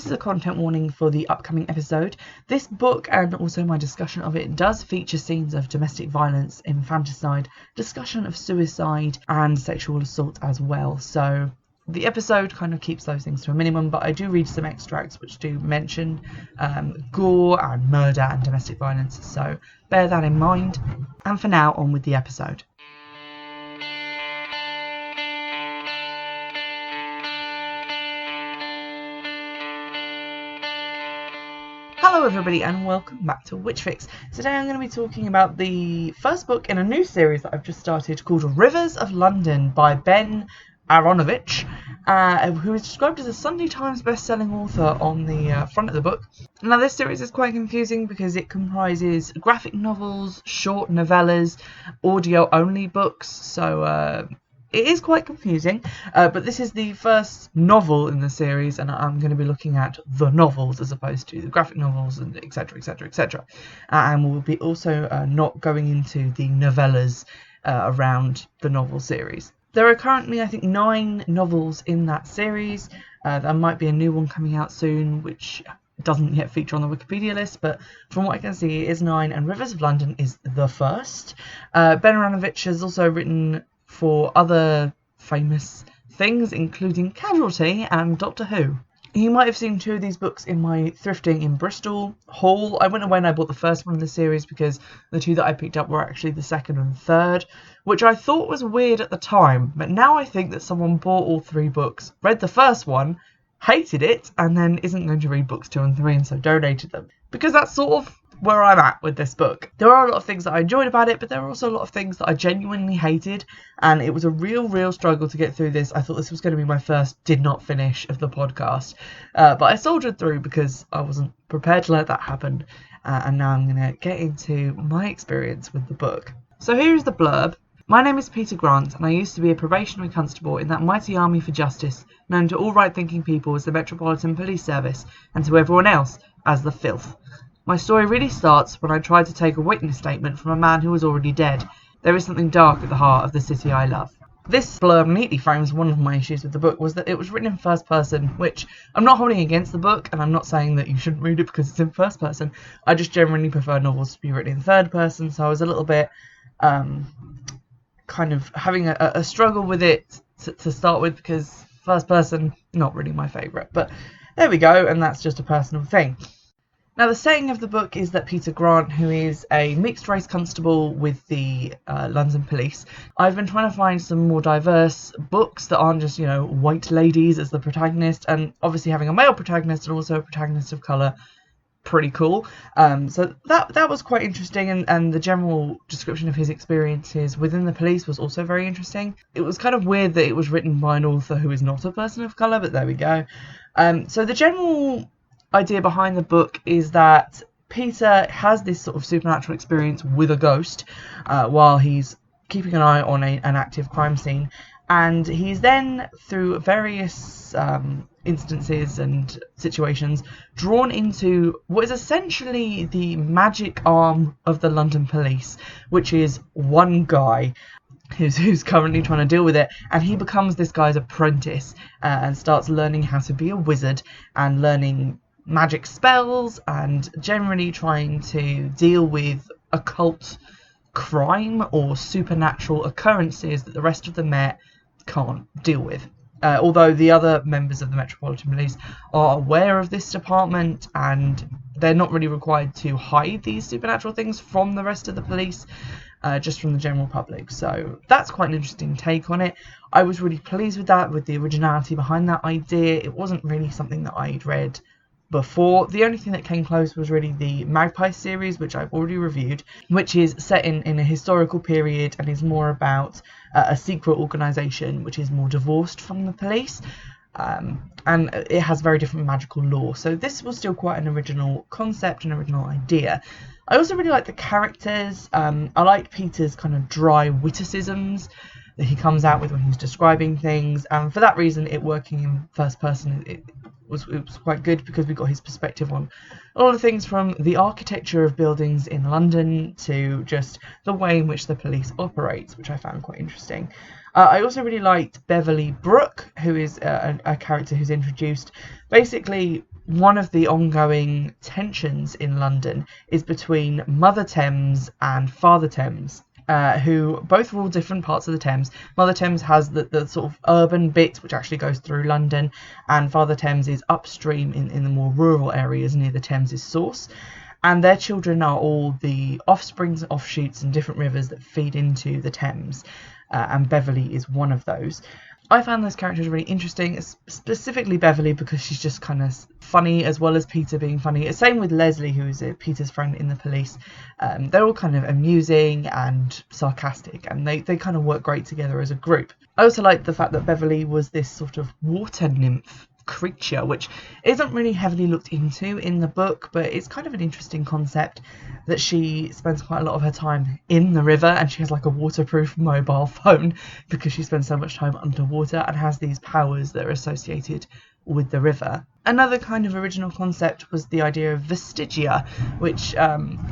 This is a content warning for the upcoming episode. This book, and also my discussion of it, does feature scenes of domestic violence, infanticide, discussion of suicide and sexual assault as well. So the episode kind of keeps those things to a minimum, but I do read some extracts which do mention gore and murder and domestic violence, so bear that in mind. And for now, on with the episode. Hello everybody and welcome back to Witchfix. Today I'm going to be talking about the first book in a new series that I've just started called Rivers of London by Ben Aaronovitch, who is described as a Sunday Times best-selling author on the front of the book. Now this series is quite confusing because it comprises graphic novels, short novellas, audio-only books, so it is quite confusing, but this is the first novel in the series, and I'm going to be looking at the novels as opposed to the graphic novels, and etc, etc, etc. And we'll be also not going into the novellas around the novel series. There are currently, I think, 9 novels in that series. There might be a new one coming out soon, which doesn't yet feature on the Wikipedia list, but from what I can see, it is 9, and Rivers of London is the first. Ben Aaronovitch has also written for other famous things, including Casualty and Doctor Who. You might have seen 2 of these books in my thrifting in Bristol haul. I went away and I bought the first one in the series because the 2 that I picked up were actually the second and third, which I thought was weird at the time, but now I think that someone bought all 3 books, read the first one, hated it, and then isn't going to read books 2 and 3 and so donated them. Because that's sort of where I'm at with this book. There are a lot of things that I enjoyed about it, but there are also a lot of things that I genuinely hated, and it was a real struggle to get through this. I thought this was going to be my first did not finish of the podcast, but I soldiered through because I wasn't prepared to let that happen, and now I'm going to get into my experience with the book. So here's the blurb. My name is Peter Grant, and I used to be a probationary constable in that mighty army for justice, known to all right-thinking people as the Metropolitan Police Service, and to everyone else as the Filth. My story really starts when I tried to take a witness statement from a man who was already dead. There is something dark at the heart of the city I love. This blurb neatly frames one of my issues with the book, was that it was written in first person, which I'm not holding against the book, and I'm not saying that you shouldn't read it because it's in first person. I just generally prefer novels to be written in third person, so I was a little bit kind of having a struggle with it to start with, because first person, not really my favourite. But there we go, and that's just a personal thing. Now, the setting of the book is that Peter Grant, who is a mixed-race constable with the London Police, I've been trying to find some more diverse books that aren't just, white ladies as the protagonist, and obviously having a male protagonist and also a protagonist of colour, pretty cool. So that was quite interesting, and the general description of his experiences within the police was also very interesting. It was kind of weird that it was written by an author who is not a person of colour, but there we go. So the general idea behind the book is that Peter has this sort of supernatural experience with a ghost while he's keeping an eye on an active crime scene, and he's then, through various instances and situations, drawn into what is essentially the magic arm of the London Police, which is one guy who's currently trying to deal with it, and he becomes this guy's apprentice and starts learning how to be a wizard and learning magic spells and generally trying to deal with occult crime or supernatural occurrences that the rest of the Met can't deal with. Although the other members of the Metropolitan Police are aware of this department, and they're not really required to hide these supernatural things from the rest of the police, just from the general public. So that's quite an interesting take on it. I was really pleased with that, with the originality behind that idea. It wasn't really something that I'd read before. The only thing that came close was really the Magpie series, which I've already reviewed, which is set in a historical period and is more about a secret organisation which is more divorced from the police, and it has very different magical lore. So this was still quite an original concept, an original idea. I also really like the characters. I like Peter's kind of dry witticisms that he comes out with when he's describing things, and for that reason, it working in first person, it was quite good because we got his perspective on a lot of things, from the architecture of buildings in London to just the way in which the police operates, which I found quite interesting. I also really liked Beverly Brooke, who is a character who's introduced. Basically, one of the ongoing tensions in London is between Mother Thames and Father Thames, who both rule different parts of the Thames. Mother Thames has the sort of urban bit which actually goes through London, and Father Thames is upstream in the more rural areas near the Thames's source. And their children are all the offsprings, offshoots and different rivers that feed into the Thames, and Beverly is one of those. I found those characters really interesting, specifically Beverly, because she's just kind of funny as well as Peter being funny. Same with Leslie, who is Peter's friend in the police. They're all kind of amusing and sarcastic, and they kind of work great together as a group. I also like the fact that Beverly was this sort of water nymph creature, which isn't really heavily looked into in the book, but it's kind of an interesting concept that she spends quite a lot of her time in the river, and she has like a waterproof mobile phone because she spends so much time underwater and has these powers that are associated with the river. Another kind of original concept was the idea of vestigia, which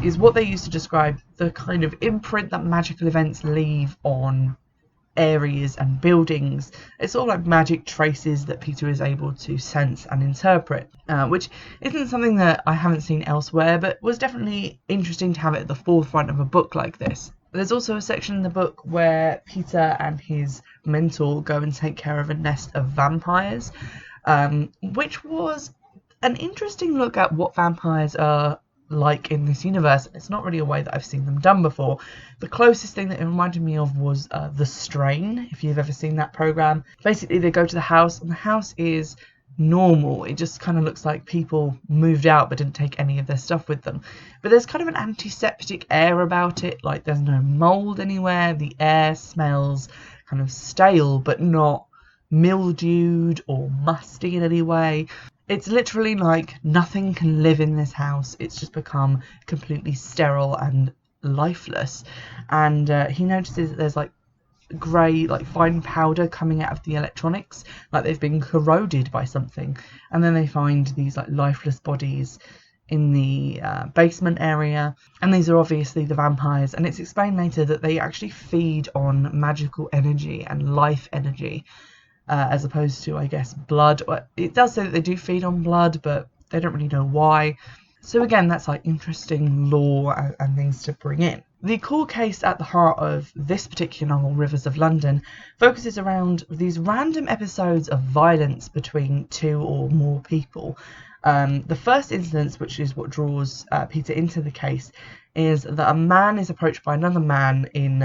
is what they used to describe the kind of imprint that magical events leave on areas and buildings. It's all like magic traces that Peter is able to sense and interpret, which isn't something that I haven't seen elsewhere, but was definitely interesting to have it at the forefront of a book like this. There's also a section in the book where Peter and his mentor go and take care of a nest of vampires, which was an interesting look at what vampires are like in this universe. It's not really a way that I've seen them done before. The closest thing that it reminded me of was The Strain, if you've ever seen that program. Basically, they go to the house, and the house is normal. It just kind of looks like people moved out but didn't take any of their stuff with them. But there's kind of an antiseptic air about it, like there's no mold anywhere. The air smells kind of stale but not mildewed or musty in any way. It's literally like nothing can live in this house. It's just become completely sterile and lifeless. And he notices that there's like grey, like fine powder coming out of the electronics, like they've been corroded by something. And then they find these like lifeless bodies in the basement area, and these are obviously the vampires. And it's explained later that they actually feed on magical energy and life energy, as opposed to, I guess, blood. It does say that they do feed on blood, but they don't really know why. So again, that's like interesting lore and things to bring in. The core case at the heart of this particular novel, Rivers of London, focuses around these random episodes of violence between two or more people. The first instance, which is what draws Peter into the case, is that a man is approached by another man in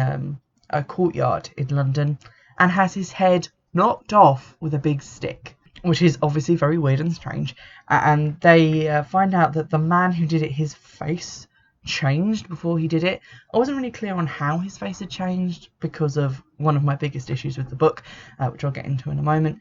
a courtyard in London and has his head knocked off with a big stick, which is obviously very weird and strange. And they find out that the man who did it, his face changed before he did it. I wasn't really clear on how his face had changed because of one of my biggest issues with the book, which I'll get into in a moment.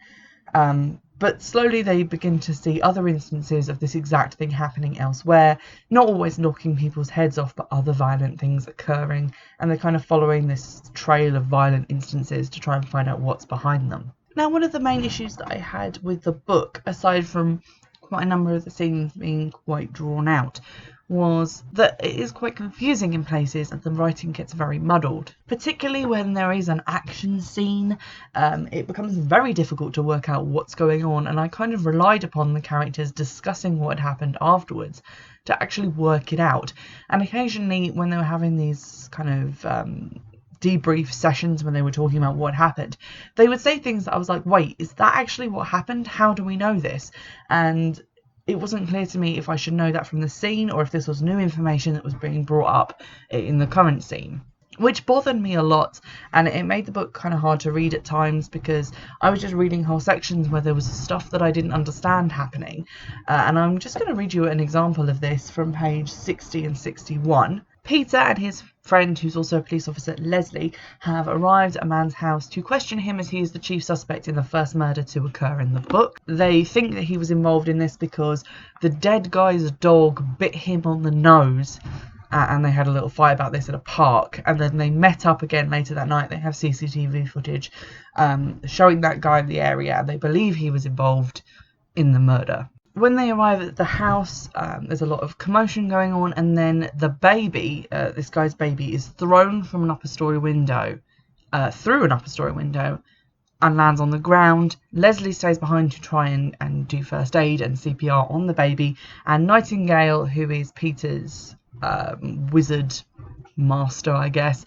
But slowly they begin to see other instances of this exact thing happening elsewhere, not always knocking people's heads off, but other violent things occurring, and they're kind of following this trail of violent instances to try and find out what's behind them. Now, one of the main issues that I had with the book, aside from quite a number of the scenes being quite drawn out, was that it is quite confusing in places and the writing gets very muddled. Particularly when there is an action scene, it becomes very difficult to work out what's going on, and I kind of relied upon the characters discussing what had happened afterwards to actually work it out. And occasionally when they were having these kind of debrief sessions when they were talking about what happened, they would say things that I was like, wait, is that actually what happened? How do we know this? And it wasn't clear to me if I should know that from the scene or if this was new information that was being brought up in the current scene, which bothered me a lot, and it made the book kind of hard to read at times because I was just reading whole sections where there was stuff that I didn't understand happening. And I'm just going to read you an example of this from page 60 and 61. Peter and his friend, who's also a police officer, Leslie, have arrived at a man's house to question him as he is the chief suspect in the first murder to occur in the book. They think that he was involved in this because the dead guy's dog bit him on the nose, and they had a little fight about this at a park, and then they met up again later that night. They have CCTV footage showing that guy in the area, and they believe he was involved in the murder. When they arrive at the house, there's a lot of commotion going on, and then the baby, this guy's baby, is thrown from an upper story window, through an upper story window, and lands on the ground. Leslie stays behind to try and do first aid and CPR on the baby, and Nightingale, who is Peter's wizard master, I guess,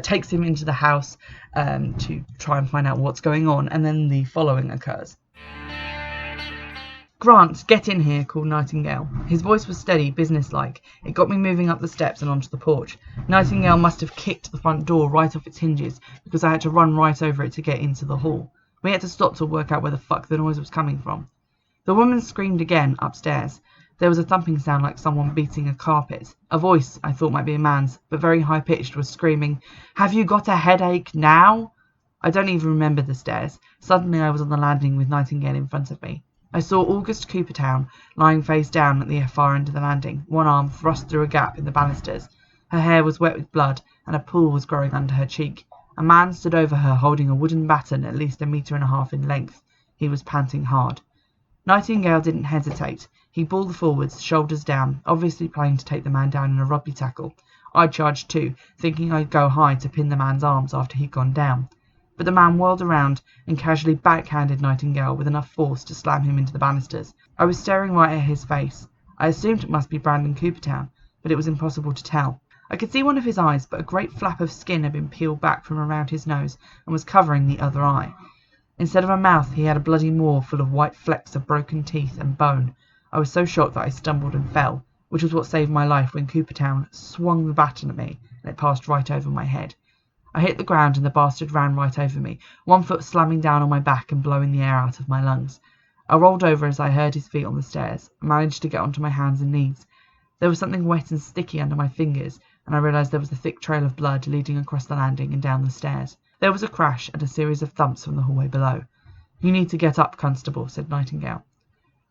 takes him into the house to try and find out what's going on, and then the following occurs. "Grant, get in here," called Nightingale. His voice was steady, businesslike. It got me moving up the steps and onto the porch. Nightingale must have kicked the front door right off its hinges, because I had to run right over it to get into the hall. We had to stop to work out where the fuck the noise was coming from. The woman screamed again, upstairs. There was a thumping sound like someone beating a carpet. A voice, I thought might be a man's, but very high-pitched, was screaming, "Have you got a headache now?" I don't even remember the stairs. Suddenly I was on the landing with Nightingale in front of me. I saw August Coopertown lying face down at the far end of the landing, one arm thrust through a gap in the banisters. Her hair was wet with blood, and a pool was growing under her cheek. A man stood over her holding a wooden baton at least 1.5 meters in length. He was panting hard. Nightingale didn't hesitate. He balled forwards, shoulders down, obviously planning to take the man down in a rugby tackle. I charged too, thinking I'd go high to pin the man's arms after he'd gone down. But the man whirled around and casually backhanded Nightingale with enough force to slam him into the banisters. I was staring right at his face. I assumed it must be Brandon Coopertown, but it was impossible to tell. I could see one of his eyes, but a great flap of skin had been peeled back from around his nose and was covering the other eye. Instead of a mouth, he had a bloody maw full of white flecks of broken teeth and bone. I was so shocked that I stumbled and fell, which was what saved my life when Coopertown swung the baton at me, and it passed right over my head. I hit the ground and the bastard ran right over me, one foot slamming down on my back and blowing the air out of my lungs. I rolled over as I heard his feet on the stairs, and managed to get onto my hands and knees. There was something wet and sticky under my fingers, and I realised there was a thick trail of blood leading across the landing and down the stairs. There was a crash and a series of thumps from the hallway below. "You need to get up, Constable," said Nightingale.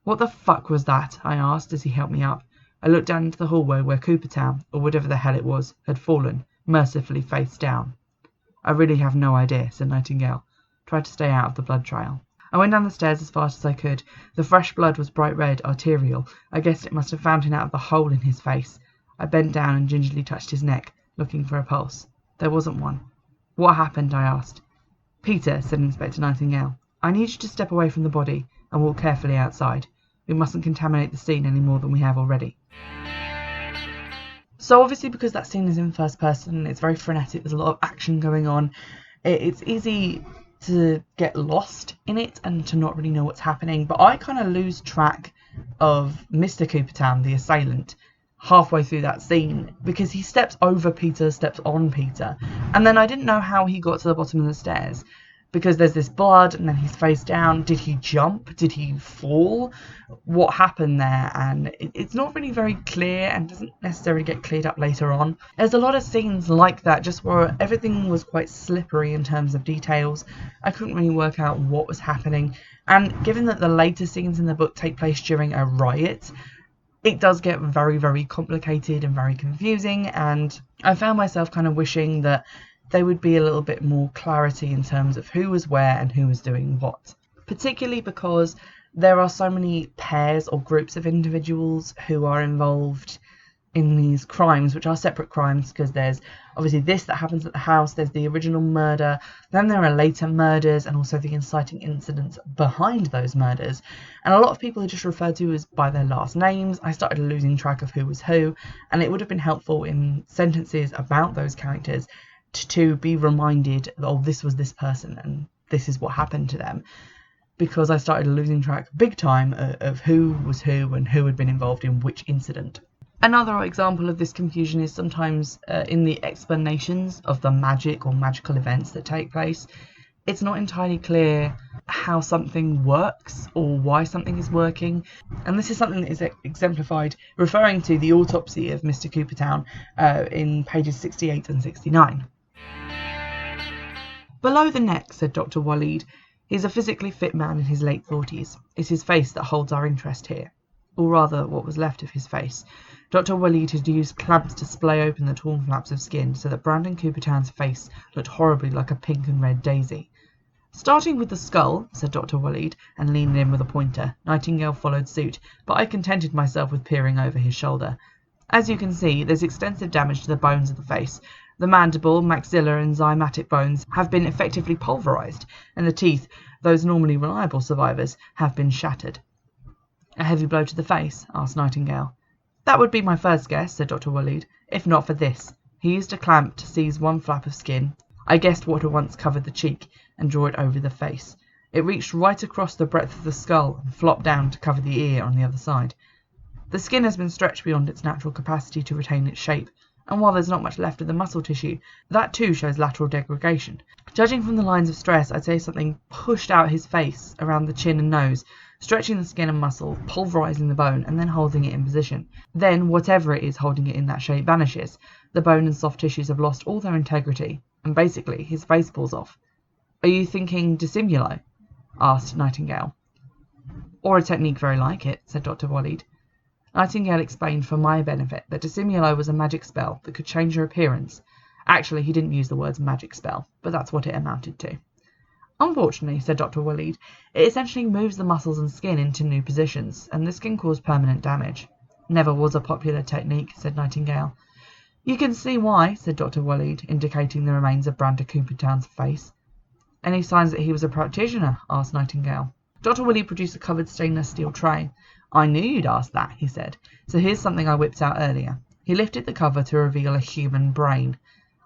"What the fuck was that?" I asked as he helped me up. I looked down into the hallway where Coopertown, or whatever the hell it was, had fallen, mercifully face down. "I really have no idea," said Nightingale. "Try to stay out of the blood trail." I went down the stairs as fast as I could. The fresh blood was bright red, arterial. I guessed it must have fountained out of the hole in his face. I bent down and gingerly touched his neck, looking for a pulse. There wasn't one. "What happened?" I asked. "Peter," said Inspector Nightingale, "I need you to step away from the body and walk carefully outside. We mustn't contaminate the scene any more than we have already." So obviously, because that scene is in first person, it's very frenetic, there's a lot of action going on, it's easy to get lost in it and to not really know what's happening. But I kind of lose track of Mr. Coopertown, the assailant, halfway through that scene, because he steps over Peter, steps on Peter, and then I didn't know how he got to the bottom of the stairs, because there's this blood and then he's face down. Did he jump? Did he fall? What happened there? And it's not really very clear and doesn't necessarily get cleared up later on. There's a lot of scenes like that just where everything was quite slippery in terms of details. I couldn't really work out what was happening, and given that the later scenes in the book take place during a riot, it does get very, very complicated and very confusing, and I found myself kind of wishing that there would be a little bit more clarity in terms of who was where and who was doing what. Particularly because there are so many pairs or groups of individuals who are involved in these crimes, which are separate crimes, because there's obviously this that happens at the house, there's the original murder, then there are later murders, and also the inciting incidents behind those murders. And a lot of people are just referred to as by their last names. I started losing track of who was who, and it would have been helpful in sentences about those characters to be reminded, oh, this was this person and this is what happened to them, because I started losing track big time of who was who and who had been involved in which incident. Another example of this confusion is sometimes in the explanations of the magic or magical events that take place. It's not entirely clear how something works or why something is working, and this is something that is exemplified referring to the autopsy of Mr. Coopertown in pages 68 and 69. "Below the neck," said Dr. Waleed. "He's a physically fit man in his late 40s. It's his face that holds our interest here. Or rather, what was left of his face. Dr. Waleed had used clamps to splay open the torn flaps of skin so that Brandon Coopertown's face looked horribly like a pink and red daisy. Starting with the skull," said Dr. Waleed, and leaning in with a pointer. Nightingale followed suit, but I contented myself with peering over his shoulder. "As you can see, there's extensive damage to the bones of the face. The mandible, maxilla and zymatic bones have been effectively pulverised, and the teeth, those normally reliable survivors, have been shattered. A heavy blow to the face? Asked Nightingale. That would be my first guess, said Dr. Waleed, if not for this. He used a clamp to seize one flap of skin. I guessed what had once covered the cheek, and draw it over the face. It reached right across the breadth of the skull and flopped down to cover the ear on the other side. The skin has been stretched beyond its natural capacity to retain its shape, and while there's not much left of the muscle tissue, that too shows lateral degradation. Judging from the lines of stress, I'd say something pushed out his face around the chin and nose, stretching the skin and muscle, pulverising the bone, and then holding it in position. Then, whatever it is holding it in that shape vanishes. The bone and soft tissues have lost all their integrity, and basically his face falls off. Are you thinking dissimulo? Asked Nightingale. Or a technique very like it, said Dr. Waleed. Nightingale explained for my benefit that dissimulo was a magic spell that could change your appearance. Actually, he didn't use the words magic spell, but that's what it amounted to. Unfortunately, said Dr. Waleed, it essentially moves the muscles and skin into new positions, and this can cause permanent damage. Never was a popular technique, said Nightingale. You can see why, said Dr. Waleed, indicating the remains of Brander Coopertown's face. Any signs that he was a practitioner? Asked Nightingale. Dr. Waleed produced a covered stainless steel tray. I knew you'd ask that, he said. So here's something I whipped out earlier. He lifted the cover to reveal a human brain.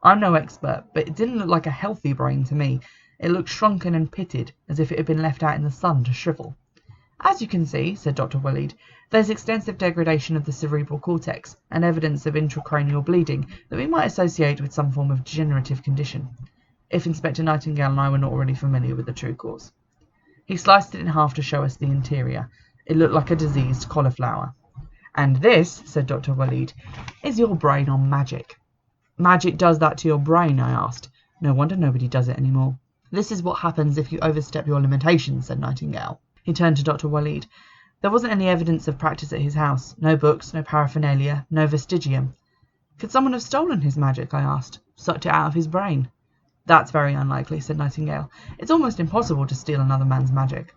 I'm no expert, but it didn't look like a healthy brain to me. It looked shrunken and pitted, as if it had been left out in the sun to shrivel. As you can see, said Dr. Waleed, there's extensive degradation of the cerebral cortex and evidence of intracranial bleeding that we might associate with some form of degenerative condition, if Inspector Nightingale and I were not already familiar with the true cause. He sliced it in half to show us the interior. It looked like a diseased cauliflower. And this, said Dr. Waleed, is your brain on magic. Magic does that to your brain, I asked. No wonder nobody does it anymore. This is what happens if you overstep your limitations, said Nightingale. He turned to Dr. Waleed. There wasn't any evidence of practice at his house. No books, no paraphernalia, no vestigium. Could someone have stolen his magic, I asked, sucked it out of his brain? That's very unlikely, said Nightingale. It's almost impossible to steal another man's magic.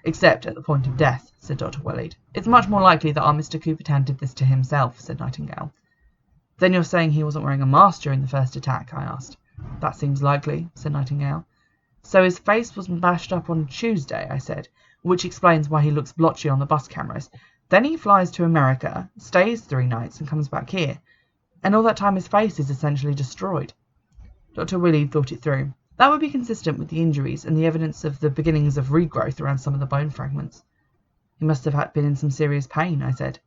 Except at the point of death, said Dr. Waleed. It's much more likely that our Mr. Coopertown did this to himself, said Nightingale. Then you're saying he wasn't wearing a mask during the first attack, I asked. That seems likely, said Nightingale. So his face was bashed up on Tuesday, I said, which explains why he looks blotchy on the bus cameras. Then he flies to America, stays 3 nights, and comes back here. And all that time his face is essentially destroyed. Dr. Waleed thought it through. That would be consistent with the injuries and the evidence of the beginnings of regrowth around some of the bone fragments. He must have been in some serious pain, I said.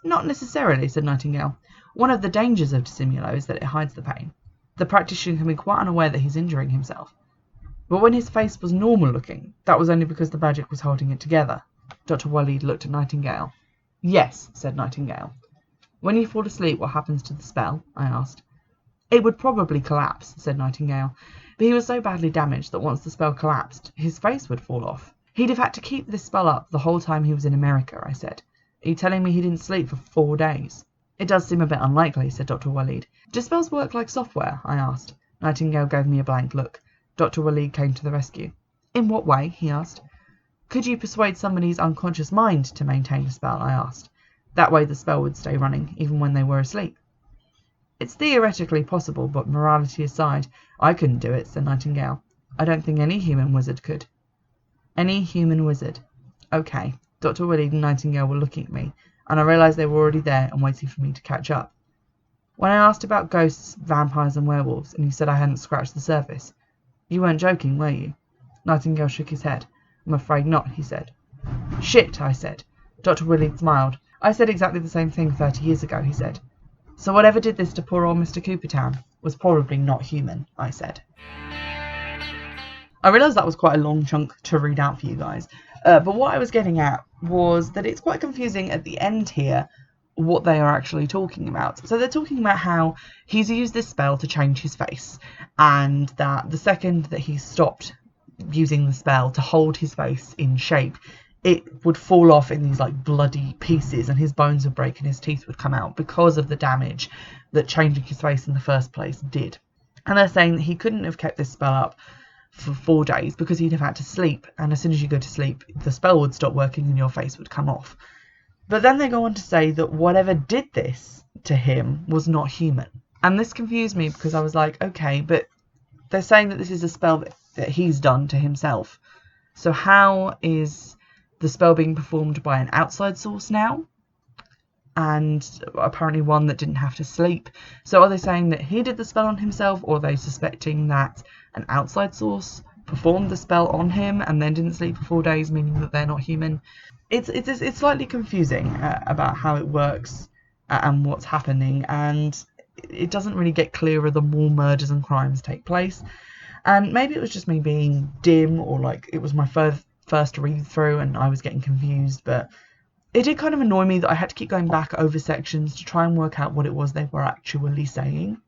Not necessarily, said Nightingale. One of the dangers of dissimulo is that it hides the pain. The practitioner can be quite unaware that he's injuring himself. But when his face was normal looking, that was only because the magic was holding it together. Dr. Waleed looked at Nightingale. Yes, said Nightingale. When you fall asleep, what happens to the spell? I asked. It would probably collapse, said Nightingale, but he was so badly damaged that once the spell collapsed, his face would fall off. He'd have had to keep this spell up the whole time he was in America, I said. Are you telling me he didn't sleep for 4 days? It does seem a bit unlikely, said Dr. Waleed. Do spells work like software? I asked. Nightingale gave me a blank look. Dr. Waleed came to the rescue. In what way? He asked. Could you persuade somebody's unconscious mind to maintain a spell? I asked. That way the spell would stay running, even when they were asleep. It's theoretically possible, but morality aside, I couldn't do it, said Nightingale. I don't think any human wizard could. Any human wizard. Okay. Dr. Waleed and Nightingale were looking at me, and I realised they were already there and waiting for me to catch up. When I asked about ghosts, vampires and werewolves, and you said I hadn't scratched the surface, you weren't joking, were you? Nightingale shook his head. I'm afraid not, he said. Shit, I said. Dr. Waleed smiled. I said exactly the same thing 30 years ago, he said. So whatever did this to poor old Mr. Coopertown was probably not human, I said. I realised that was quite a long chunk to read out for you guys, but what I was getting at was that it's quite confusing at the end here what they are actually talking about. So they're talking about how he's used this spell to change his face, and that the second that he stopped using the spell to hold his face in shape, it would fall off in these like bloody pieces and his bones would break and his teeth would come out because of the damage that changing his face in the first place did. And they're saying that he couldn't have kept this spell up for 4 days because he'd have had to sleep, and as soon as you go to sleep the spell would stop working and your face would come off. But then they go on to say that whatever did this to him was not human, And this confused me because I was like, okay, but they're saying that this is a spell that he's done to himself. So how is the spell being performed by an outside source now? And apparently one that didn't have to sleep. So are they saying that he did the spell on himself, or are they suspecting that an outside source performed the spell on him and then didn't sleep for 4 days, meaning that they're not human? It's slightly confusing about how it works and what's happening, and it doesn't really get clearer the more murders and crimes take place. And maybe it was just me being dim, or like it was my first read through and I was getting confused, but it did kind of annoy me that I had to keep going back over sections to try and work out what it was they were actually saying.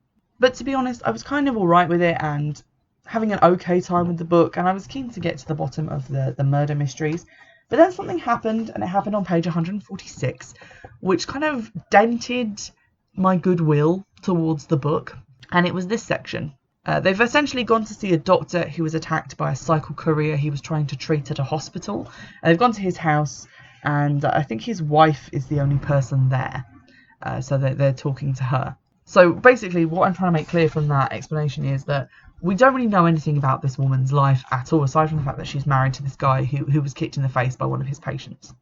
But to be honest, I was kind of alright with it and having an okay time with the book, and I was keen to get to the bottom of the murder mysteries. But then something happened, and it happened on page 146, which kind of dented my goodwill towards the book. And it was this section. They've essentially gone to see a doctor who was attacked by a cycle courier he was trying to treat at a hospital. They've gone to his house, and I think his wife is the only person there. So they're talking to her. So basically what I'm trying to make clear from that explanation is that we don't really know anything about this woman's life at all, aside from the fact that she's married to this guy who was kicked in the face by one of his patients.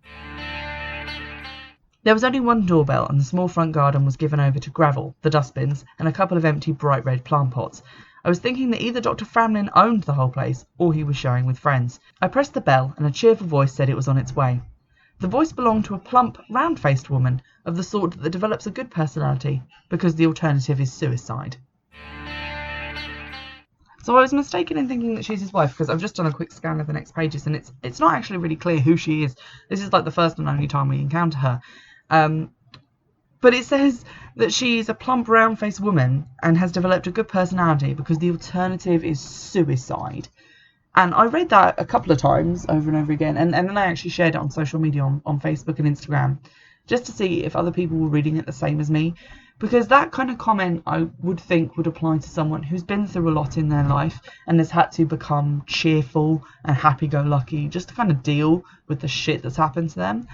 There was only one doorbell, and the small front garden was given over to gravel, the dustbins, and a couple of empty bright red plant pots. I was thinking that either Dr. Framlin owned the whole place, or he was sharing with friends. I pressed the bell, and a cheerful voice said it was on its way. The voice belonged to a plump, round-faced woman, of the sort that develops a good personality, because the alternative is suicide. So I was mistaken in thinking that she's his wife, because I've just done a quick scan of the next pages, and it's not actually really clear who she is. This is like the first and only time we encounter her. But it says that she is a plump, round-faced woman and has developed a good personality because the alternative is suicide. And I read that a couple of times over and over again, and then I actually shared it on social media on Facebook and Instagram, just to see if other people were reading it the same as me. Because that kind of comment I would think would apply to someone who's been through a lot in their life and has had to become cheerful and happy-go-lucky just to kind of deal with the shit that's happened to them.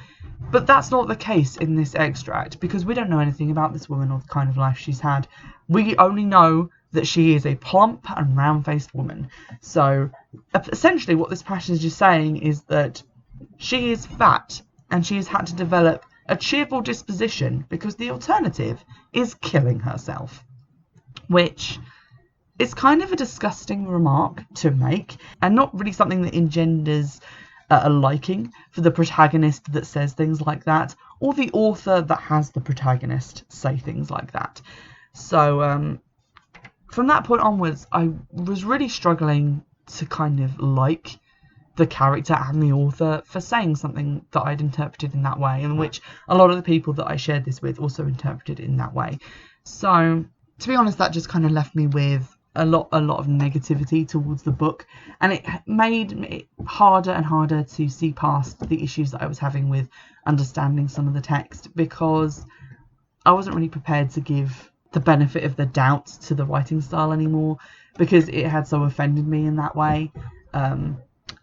But that's not the case in this extract, because we don't know anything about this woman or the kind of life she's had. We only know that she is a plump and round-faced woman. So essentially what this passage is saying is that she is fat and she has had to develop a cheerful disposition because the alternative is killing herself. Which is kind of a disgusting remark to make, and not really something that engenders a liking for the protagonist that says things like that, or the author that has the protagonist say things like that. So from that point onwards, I was really struggling to kind of like the character and the author for saying something that I'd interpreted in that way, and which a lot of the people that I shared this with also interpreted in that way. So to be honest, that just kind of left me with a lot of negativity towards the book, and it made it harder and harder to see past the issues that I was having with understanding some of the text, because I wasn't really prepared to give the benefit of the doubt to the writing style anymore, because it had so offended me in that way.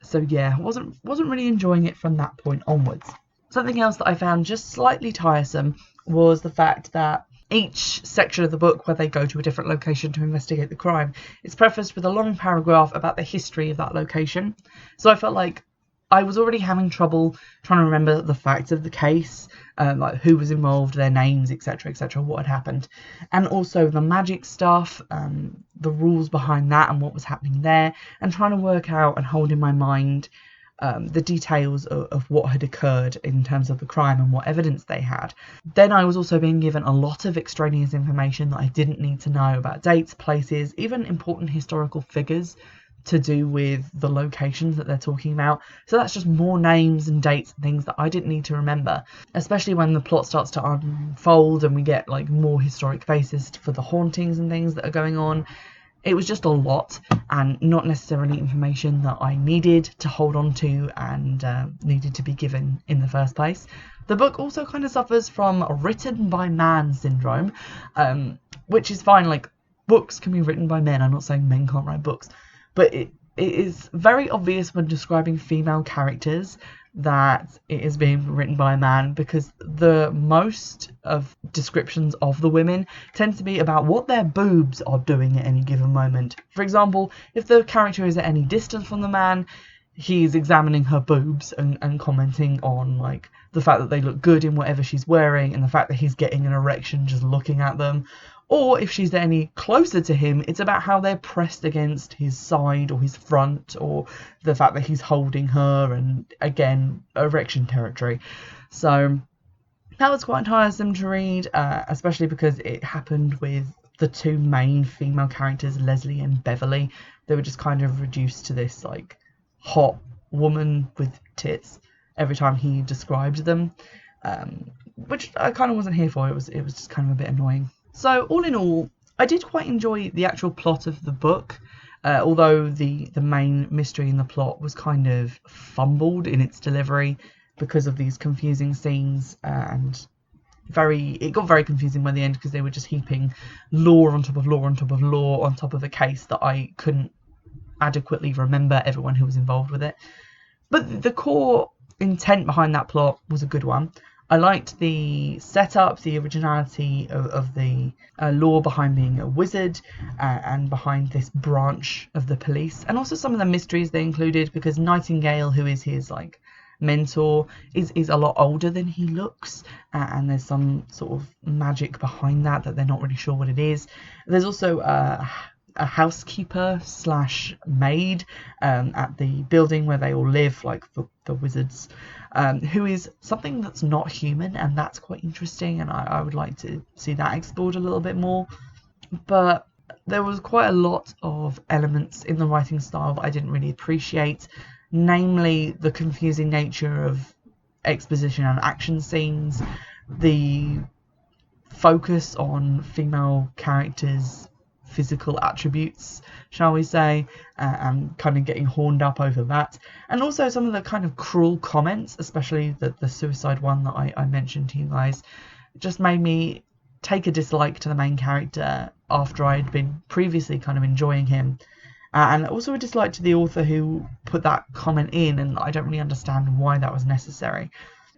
So yeah, wasn't really enjoying it from that point onwards. Something else that I found just slightly tiresome was the fact that each section of the book where they go to a different location to investigate the crime is prefaced with a long paragraph about the history of that location. So I felt like I was already having trouble trying to remember the facts of the case, like who was involved, their names, etc., what had happened, and also the magic stuff, the rules behind that and what was happening there, and trying to work out and hold in my mind the details of what had occurred in terms of the crime and what evidence they had. Then I was also being given a lot of extraneous information that I didn't need to know about dates, places, even important historical figures to do with the locations that they're talking about. So that's just more names and dates and things that I didn't need to remember, especially when the plot starts to unfold and we get like more historic faces for the hauntings and things that are going on. It was just a lot, and not necessarily information that I needed to hold on to and needed to be given in the first place. The book also kind of suffers from written by man syndrome, which is fine. Like, books can be written by men. I'm not saying men can't write books, but it is very obvious when describing female characters that it is being written by a man, because the most of descriptions of the women tend to be about what their boobs are doing at any given moment. For example, if the character is at any distance from the man, he's examining her boobs and commenting on like the fact that they look good in whatever she's wearing, and the fact that he's getting an erection just looking at them. Or if she's any closer to him, it's about how they're pressed against his side or his front, or the fact that he's holding her, and again, erection territory. So that was quite tiresome to read, especially because it happened with the two main female characters, Leslie and Beverly. They were just kind of reduced to this like hot woman with tits every time he described them, which I kind of wasn't here for. It was just kind of a bit annoying. So all in all, I did quite enjoy the actual plot of the book, although the main mystery in the plot was kind of fumbled in its delivery because of these confusing scenes, and it got very confusing by the end because they were just heaping lore on top of lore on top of lore on top of a case that I couldn't adequately remember everyone who was involved with it. But the core intent behind that plot was a good one. I liked the setup, the originality of the lore behind being a wizard, and behind this branch of the police, and also some of the mysteries they included, because Nightingale, who is his like mentor, is a lot older than he looks, and there's some sort of magic behind that they're not really sure what it is. There's also a housekeeper slash maid at the building where they all live, like the wizards, who is something that's not human, and that's quite interesting, and I would like to see that explored a little bit more. But there was quite a lot of elements in the writing style that I didn't really appreciate, namely the confusing nature of exposition and action scenes, the focus on female characters' physical attributes, shall we say, and kind of getting horned up over that, and also some of the kind of cruel comments, especially the suicide one that I mentioned to you guys, just made me take a dislike to the main character after I'd been previously kind of enjoying him, and also a dislike to the author who put that comment in, and I don't really understand why that was necessary.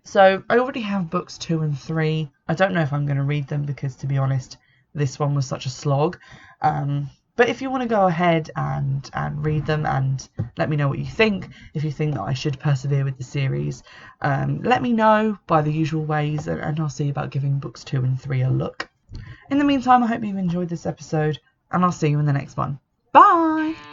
So I already have books 2 and 3. I don't know if I'm going to read them because, to be honest, this one was such a slog. But if you want to go ahead and read them and let me know what you think, if you think that I should persevere with the series, let me know by the usual ways, and I'll see about giving books 2 and 3 a look. In the meantime, I hope you've enjoyed this episode, and I'll see you in the next one. Bye!